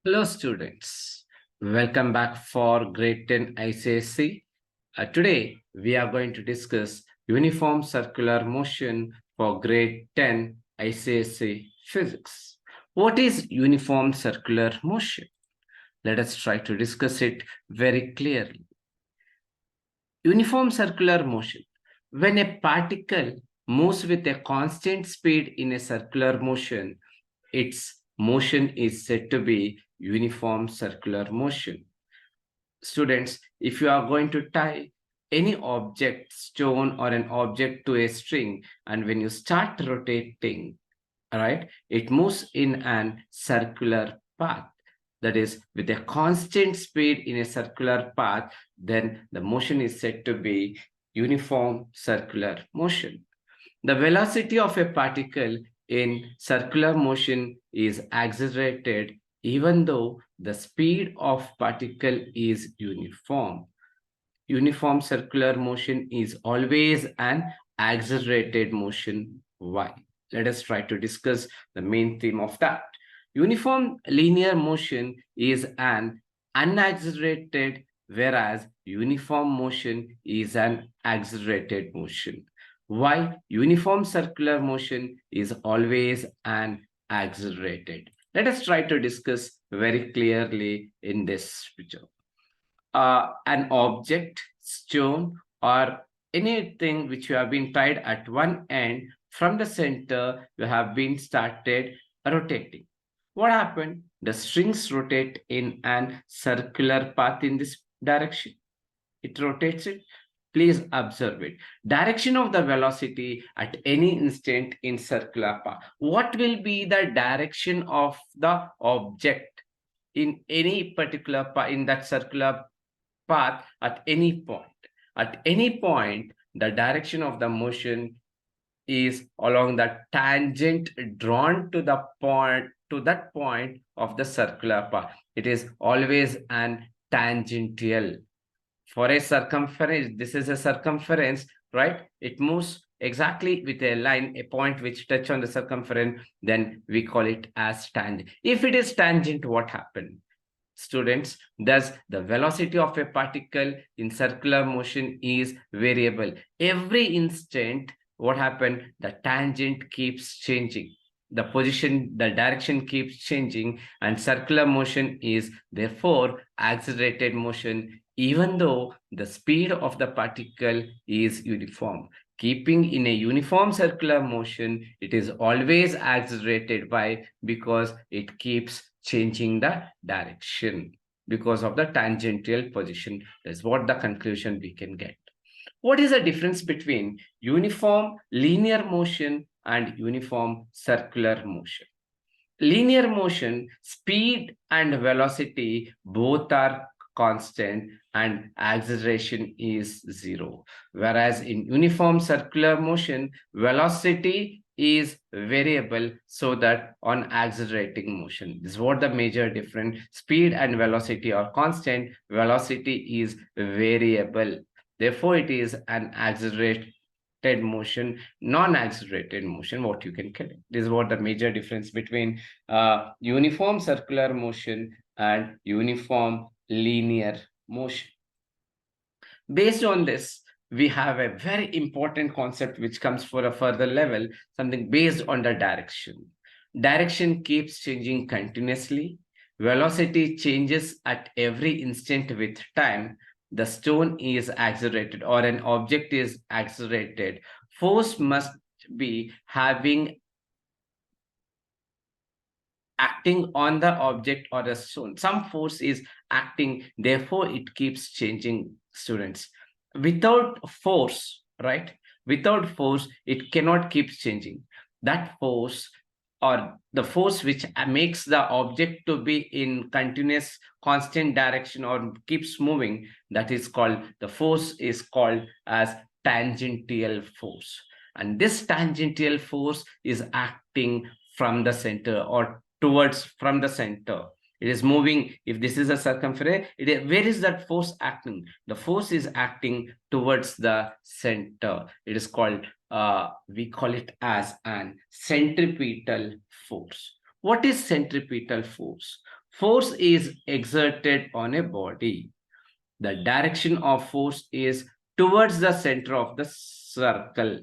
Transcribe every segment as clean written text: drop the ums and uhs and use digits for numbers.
Hello, students. Welcome back for Grade 10 ICSE. Today, we are going to discuss uniform circular motion for Grade 10 ICSE Physics. What is uniform circular motion? Let us try to discuss it very clearly. Uniform circular motion. When a particle moves with a constant speed in a circular motion, its motion is said to be uniform circular motion. Students, if you are going to tie any object, stone or an object to a string, and when you start rotating, all right, it moves in an circular path. That is, with a constant speed in a circular path, then the motion is said to be uniform circular motion. The velocity of a particle in circular motion is accelerated even though the speed of particle is uniform. Uniform circular motion is always an accelerated motion. Why? Let us try to discuss the main theme of that. Uniform linear motion is an unaccelerated, whereas uniform motion is an accelerated motion. Why uniform circular motion is always an accelerated? Let us try to discuss very clearly in this picture. An object, stone, or anything which you have been tied at one end, from the center, you have been started rotating. What happened? The strings rotate in an circular path in this direction. It rotates it. Please observe it. Direction of the velocity at any instant in circular path. What will be the direction of the object in any particular path in that circular path at any point? At any point, the direction of the motion is along the tangent drawn to the point, to that point of the circular path. It is always an tangential. For a circumference, this is a circumference, right? It moves exactly with a line, a point which touch on the circumference, then we call it as tangent. If it is tangent, what happened? Students, thus the velocity of a particle in circular motion is variable. Every instant, what happened? The tangent keeps changing. The position, the direction keeps changing, and circular motion is therefore accelerated motion, even though the speed of the particle is uniform. Keeping in a uniform circular motion, it is always accelerated by because it keeps changing the direction because of the tangential position. That's what the conclusion we can get. What is the difference between uniform linear motion and uniform circular motion? Linear motion, speed and velocity both are constant and acceleration is zero. Whereas in uniform circular motion, velocity is variable so that on accelerating motion. This is what the major difference. Speed and velocity are constant, velocity is variable. Therefore, it is an accelerated motion, non-accelerated motion, what you can call it. This is what the major difference between uniform circular motion and uniform linear motion. Based on this, we have a very important concept which comes for a further level, something based on the direction. Direction keeps changing continuously. Velocity changes at every instant with time. The stone is accelerated or an object is accelerated. Force must be having acting on the object or the stone. Some force is acting, therefore it keeps changing, students. Without force, right? Without force, it cannot keep changing. That force or the force which makes the object to be in continuous constant direction or keeps moving, that is called, the force is called as tangential force. And this tangential force is acting from the center or towards from the center. It is moving. If this is a circumference, where is that force acting? The force is acting towards the center. It is called, we call it as an centripetal force. What is centripetal force? Force is exerted on a body. The direction of force is towards the center of the circle.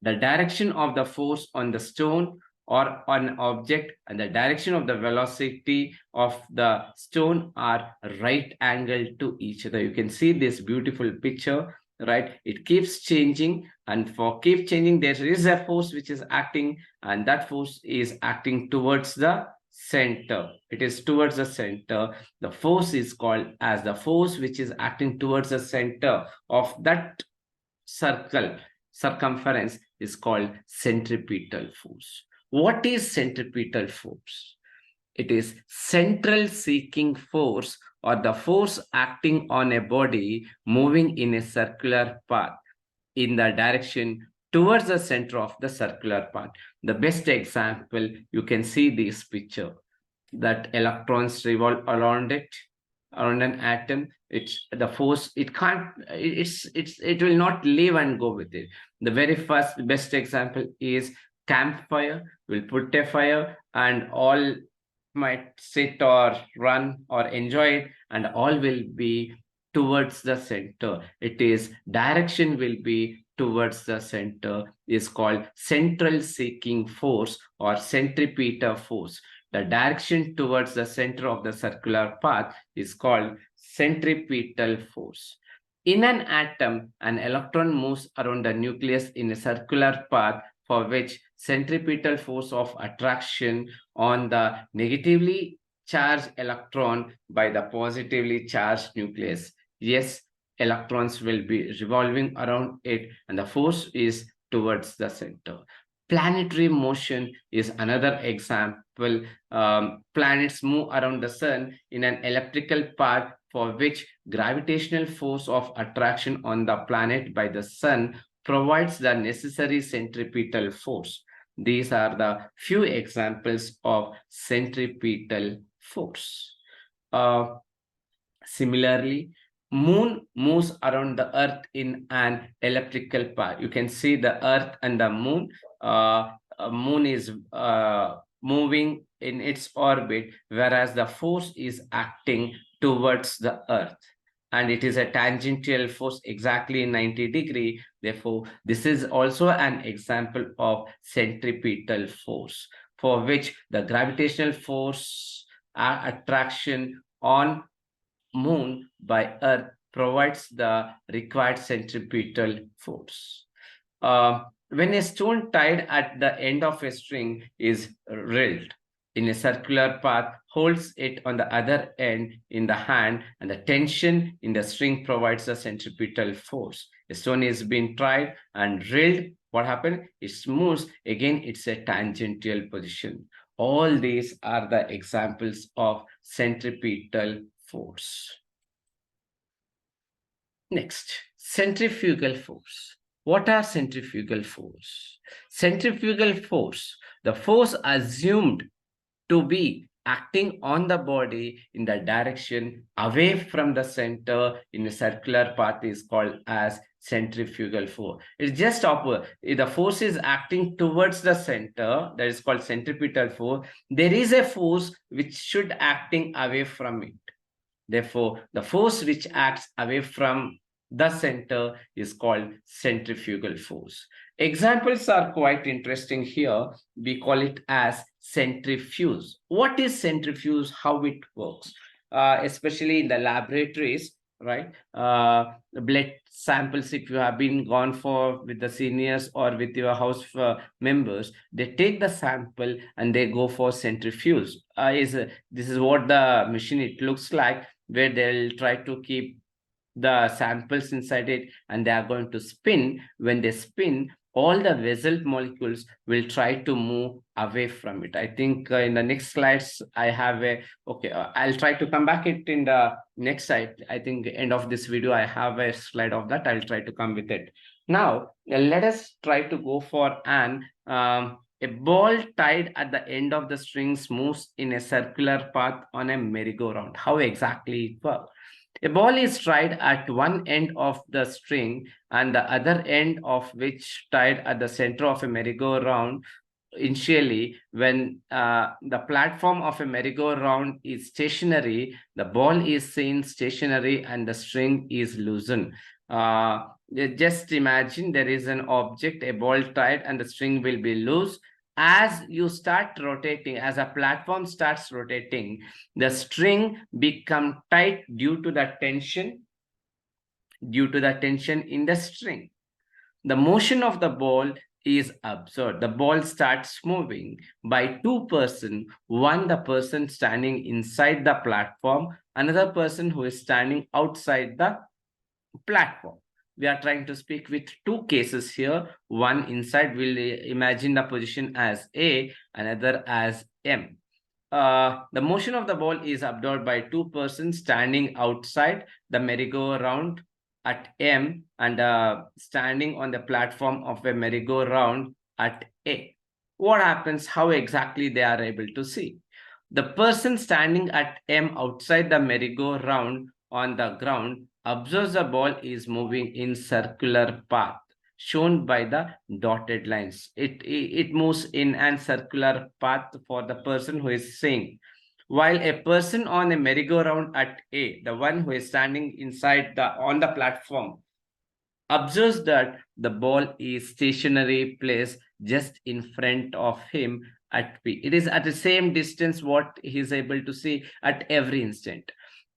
The direction of the force on the stone or on an object and the direction of the velocity of the stone are right angled to each other. You can see this beautiful picture, right? It keeps changing, and for keep changing, there is a force which is acting, and that force is acting towards the center. It is towards the center. The force is called as the force which is acting towards the center of that circle circumference is called centripetal force. What is centripetal force? It is central seeking force or the force acting on a body moving in a circular path in the direction towards the center of the circular path. The best example, you can see this picture, that electrons revolve around it, around an atom. It's the force, it can't, it will not live and go with it. The very first best example is campfire. We'll put a fire and all might sit or run or enjoy it, and all will be towards the center. It is direction will be towards the center, is called central seeking force or centripetal force. The direction towards the center of the circular path is called centripetal force. In an atom, an electron moves around the nucleus in a circular path for which centripetal force of attraction on the negatively charged electron by the positively charged nucleus. Yes, electrons will be revolving around it, and the force is towards the center. Planetary motion is another example. Planets move around the sun in an elliptical path for which gravitational force of attraction on the planet by the sun provides the necessary centripetal force. These are the few examples of centripetal force. Similarly, moon moves around the earth in an elliptical path. You can see the earth and the moon. Moon is moving in its orbit, whereas the force is acting towards the earth, and it is a tangential force exactly 90-degree. Therefore, this is also an example of centripetal force for which the gravitational force attraction on moon by earth provides the required centripetal force. When a stone tied at the end of a string is reeled in a circular path, holds it on the other end in the hand, and the tension in the string provides a centripetal force. A stone is being tried and reeled. What happened? It moves. Again, it's a tangential position. All these are the examples of centripetal force. Next, centrifugal force. What are centrifugal force? Centrifugal force, the force assumed to be acting on the body in the direction away from the center in a circular path is called as centrifugal force. It's just opposite. If the force is acting towards the center, that is called centripetal force. There is a force which should acting away from it. Therefore, the force which acts away from the center is called centrifugal force. Examples are quite interesting here. We call it as centrifuge. What is centrifuge? How it works? Especially in the laboratories, right? Blood samples, if you have been gone for with the seniors or with your house members, they take the sample and they go for centrifuge. This is what the machine it looks like, where they'll try to keep the samples inside it and they are going to spin. When they spin, all the vessel molecules will try to move away from it. I think in the next slides, I have I'll try to come back it in the next slide. I think end of this video, I have a slide of that. I'll try to come with it. Now, let us try to go for a ball tied at the end of the strings moves in a circular path on a merry-go-round. How exactly it works? A ball is tied at one end of the string and the other end of which tied at the center of a merry-go-round initially when the platform of a merry-go-round is stationary, the ball is seen stationary and the string is loosened. Just imagine there is an object, a ball tied, and the string will be loose. As you start rotating, as a platform starts rotating, the string become tight due to the tension in the string. The motion of the ball is observed. The ball starts moving by two persons, one the person standing inside the platform, another person who is standing outside the platform. We are trying to speak with two cases here. One inside, will imagine the position as A, another as M. The motion of the ball is observed by two persons standing outside the merry-go-round at M and standing on the platform of a merry-go-round at A. What happens? How exactly they are able to see? The person standing at M outside the merry-go-round on the ground observes the ball is moving in circular path shown by the dotted lines. It moves in a circular path for the person who is seeing. While a person on a merry-go-round at A, the one who is standing inside on the platform, observes that the ball is stationary placed just in front of him at P. It is at the same distance what he is able to see at every instant.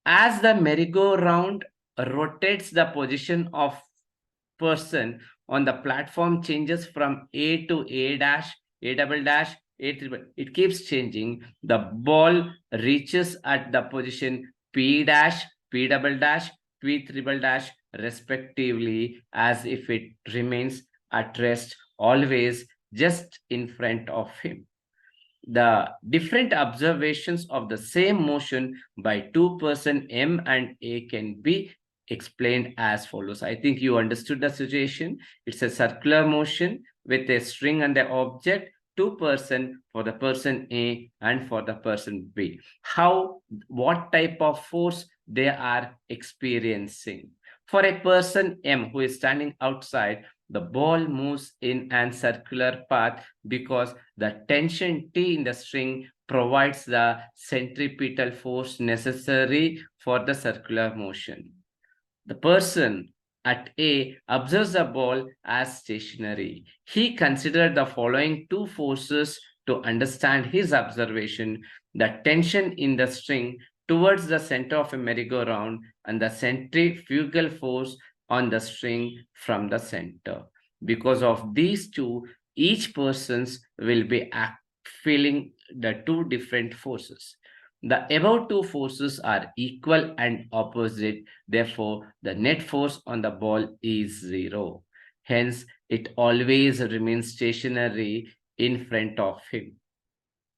As the merry-go-round rotates, the position of person on the platform changes from A to A dash, A double dash, A triple. It keeps changing. The ball reaches at the position P dash, P double dash, P triple dash, respectively, as if it remains at rest always just in front of him. The different observations of the same motion by two person M and A can be explained as follows. I think you understood the situation. It's a circular motion with a string and the object, two person for the person A and for the person B. What type of force they are experiencing? For a person M who is standing outside, the ball moves in a circular path because the tension T in the string provides the centripetal force necessary for the circular motion. The person at A observes the ball as stationary. He considered the following two forces to understand his observation: the tension in the string towards the center of a merry-go-round and the centrifugal force on the string from the center. Because of these two, each persons will be feeling the two different forces. The above two forces are equal and opposite. Therefore, the net force on the ball is zero. Hence, it always remains stationary in front of him.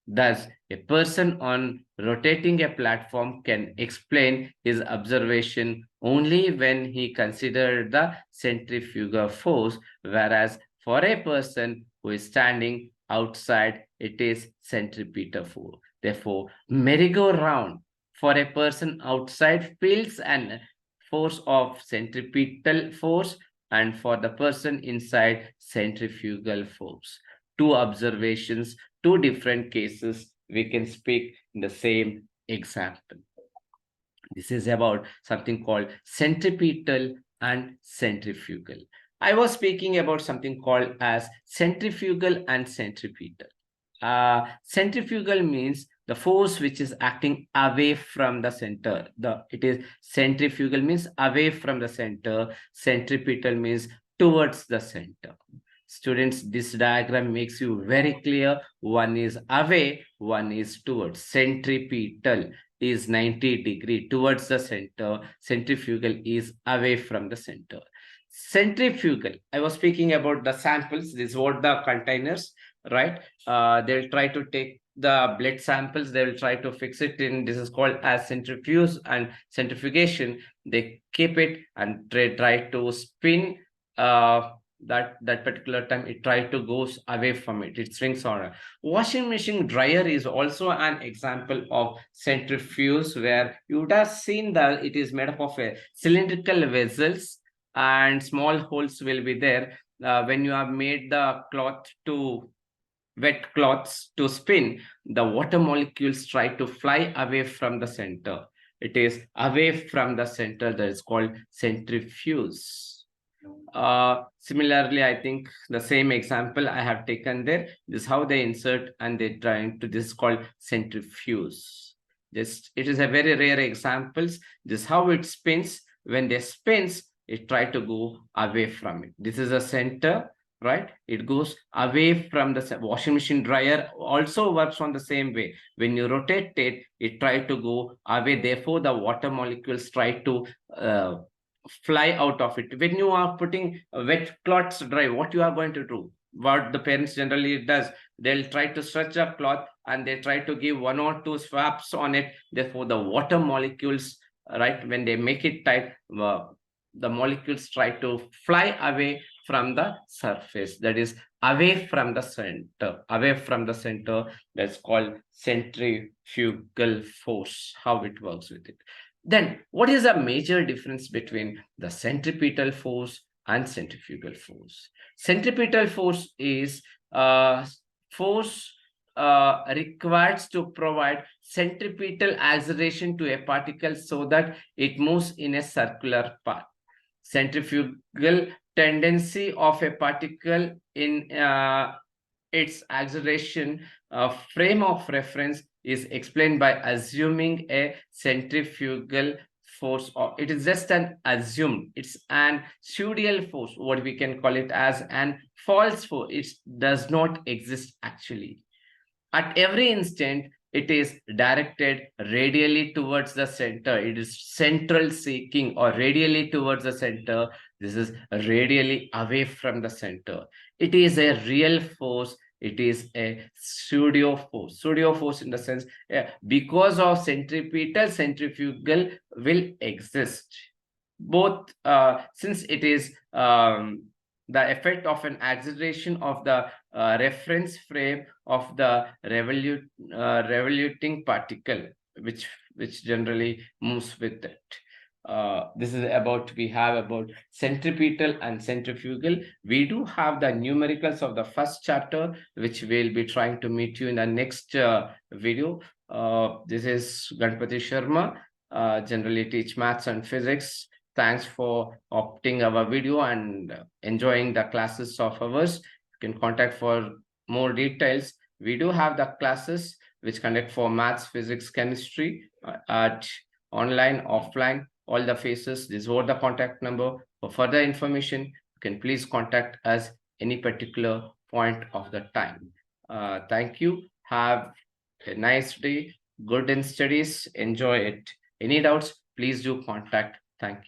Thus, a person on rotating a platform can explain his observation only when he considers the centrifugal force, whereas for a person who is standing outside, it is centripetal force. Therefore, merry-go-round for a person outside feels an force of centripetal force, and for the person inside, centrifugal force. Two observations, two different cases, we can speak in the same example. This is about something called centripetal and centrifugal. I was speaking about something called as centrifugal and centripetal. Centrifugal means the force which is acting away from the center. It is centrifugal means away from the center. Centripetal means towards the center. Students, this diagram makes you very clear. One is away, one is towards. Centripetal is 90-degree towards the center. Centrifugal is away from the center. Centrifugal, I was speaking about the samples. This is what the containers, right? They'll try to take the blood samples, they will try to fix it in, this is called as centrifuge and centrifugation. They keep it and try to spin that particular time. It try to goes away from it, it swings on. Washing machine dryer is also an example of centrifuge, where you would have seen that it is made up of a cylindrical vessels and small holes will be there. When you have made the cloth to wet cloths to spin, the water molecules try to fly away from the center. It is away from the center that is called centrifuge. Similarly, I think the same example I have taken there. This is how they insert and they try to, this is called centrifuge. Just, it is a very rare examples. This is how it spins. When they spins, it try to go away from it. This is a center, right? It goes away from the washing machine dryer also works on the same way. When you rotate it, it try to go away. Therefore, the water molecules try to fly out of it. When you are putting wet cloths dry, what you are going to do? What the parents generally does, they'll try to stretch a cloth and they try to give 1 or 2 swaps on it. Therefore, the water molecules, right, when they make it tight, the molecules try to fly away from the surface. That is away from the center. Away from the center. That's called centrifugal force. How it works with it. Then, what is the major difference between the centripetal force and centrifugal force? Centripetal force is force required to provide centripetal acceleration to a particle so that it moves in a circular path. Centrifugal tendency of a particle in its acceleration frame of reference is explained by assuming a centrifugal force, or it is just an assumed, it's an pseudo force, what we can call it as an false force. It does not exist actually. At every instant, it is directed radially towards the center. It is central seeking or radially towards the center. This is radially away from the center. It is a real force. It is a pseudo force. Pseudo force in the sense, because of centrifugal will exist. Both, since it is the effect of an acceleration of the reference frame of the revoluting particle, which generally moves with it. This is about, we have about centripetal and centrifugal. We do have the numericals of the first chapter, which we'll be trying to meet you in the next video. This is Ganpati Sharma, generally teach maths and physics. Thanks for opting our video and enjoying the classes of ours. You can contact for more details. We do have the classes which conduct for maths, physics, chemistry at online, offline, all the phases. This is what the contact number. For further information, you can please contact us any particular point of the time. Thank you. Have a nice day. Good in studies. Enjoy it. Any doubts, please do contact. Thank you.